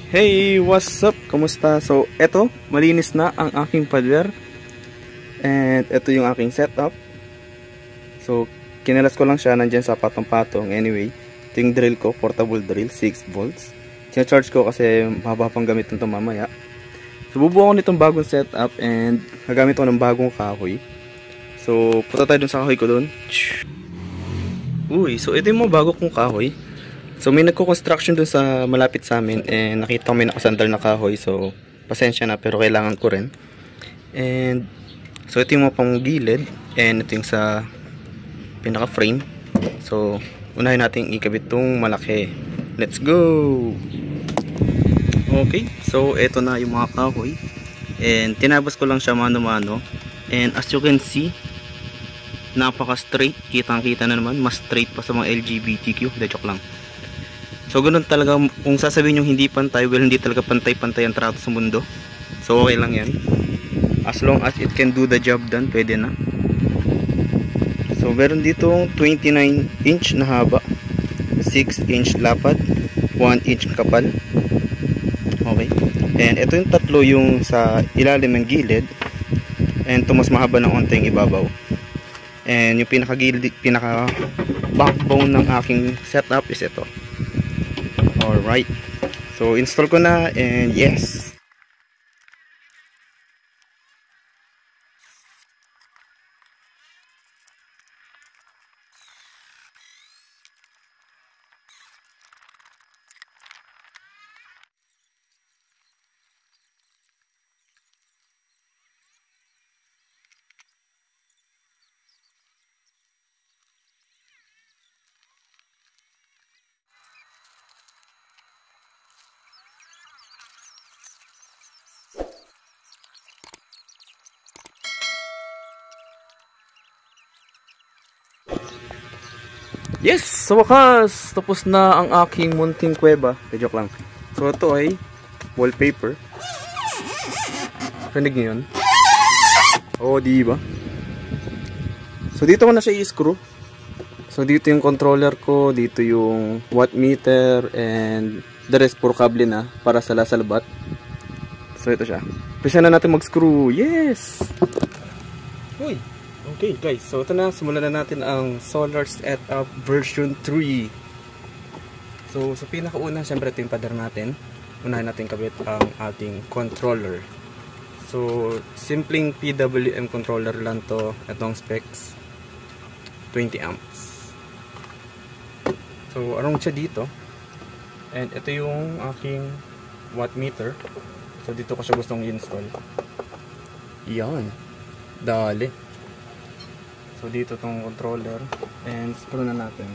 Hey, what's up? Kumusta? So, eto, malinis na ang aking pader. And eto yung aking setup. So, kinalas ko lang siya, nandyan sa patong-patong. Anyway, ito yung drill ko, portable drill, 6 volts. Sina-charge ko kasi mahaba pang gamit nito mamaya. So, bubuo ko nitong bagong setup and gagamit ko ng bagong kahoy. So, punta tayo dun sa kahoy ko dun. Uy, so ito yung mga bago kong kahoy. So may nagko-construction dun sa malapit sa amin and nakita ko may nakasandal na kahoy, so pasensya na pero kailangan ko rin. And so ito yung mga pang gilid and ito yung sa pinaka frame. So unahin natin ikabit tong malaki. Let's go! Okay, so ito na yung mga kahoy and tinabas ko lang siya mano-mano. And as you can see, napaka straight, kitang kita na naman, mas straight pa sa mga LGBTQ. De joke lang. So ganun talaga, kung sasabihin yung hindi pantay, well hindi talaga pantay-pantay ang trato sa mundo. So okay lang yan. As long as it can do the job done, pwede na. So meron dito 29 inch na haba, 6 inch lapad, 1 inch kapal. Okay. And ito yung tatlo yung sa ilalim ng gilid. And ito mas mahaba ng onting ibabaw. And yung pinaka-gilid, pinaka-backbone ng aking setup is ito. Alright, so install ko na and yes. Yes! Sa wakas! Tapos na ang aking munting kuweba. Joke lang. So ito ay wallpaper. Rinig nyo yun? Oo, diba? So dito ko na siya i-screw. So dito yung controller ko, dito yung watt meter, and the rest puro kable na para sa lasalbat. So ito siya. Pwede na natin mag-screw. Yes! Uy! Okay guys, so ito na, simulan na natin ang solar setup version 3. So sa pinakauna, syempre ito yung pader natin. Unahin natin kabit ang ating controller. So simpleng PWM controller lang to. Itong specs 20 amps. So around siya dito. And ito yung aking watt meter. So dito ko siya gustong i-install. Yan, dali. So dito tong controller and screw na natin.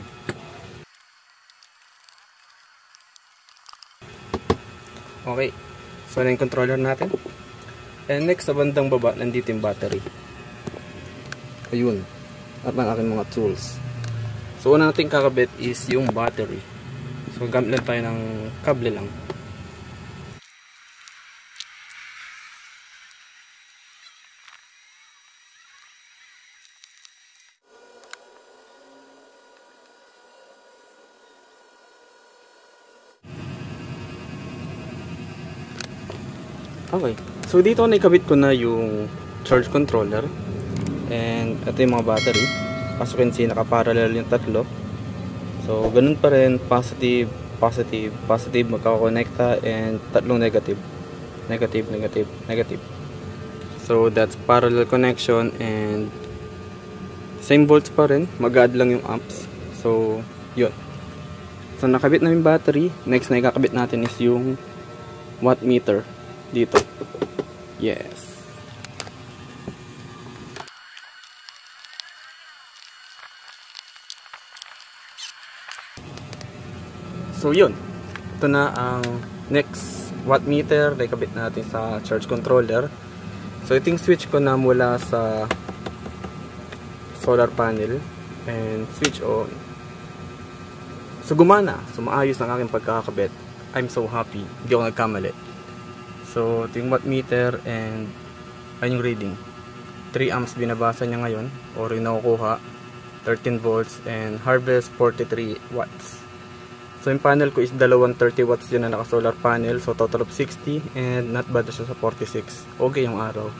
Okay, so na yung controller natin. And next sa bandang baba, nandito yung battery. Ayun, at ang aking mga tools. So una natin kakabit is yung battery. So gamit lang tayo ng kable lang. Okay, so dito naikabit ko na yung charge controller and ito yung mga battery. As you can see, nakaparallel yung tatlo. So ganun pa rin, positive, positive, positive magkakakonekta, and tatlong negative, negative, negative, negative. So that's parallel connection and same volts pa rin, mag-add lang yung amps. So yun. So nakabit na yung battery. Next na ikakabit natin is yung watt meter dito. Yes. So yun. Ito na ang next watt meter na ikabit natin sa charge controller. So iting switch ko na mula sa solar panel and switch on. So gumana. So maayos ang aking pagkakabit. I'm so happy. Hindi ako nagkamali. So, ito yung watt meter and ayun yung reading. 3 amps binabasa niya ngayon or yung nakukuha. 13 volts and harvest 43 watts. So yung panel ko is dalawang 30 watts yun na naka solar panel. So total of 60 and not bad na siya sa 46. Okay yung araw.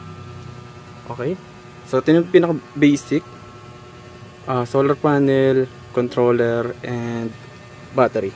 Okay. So ito yung pinaka basic. Solar panel, controller, and battery.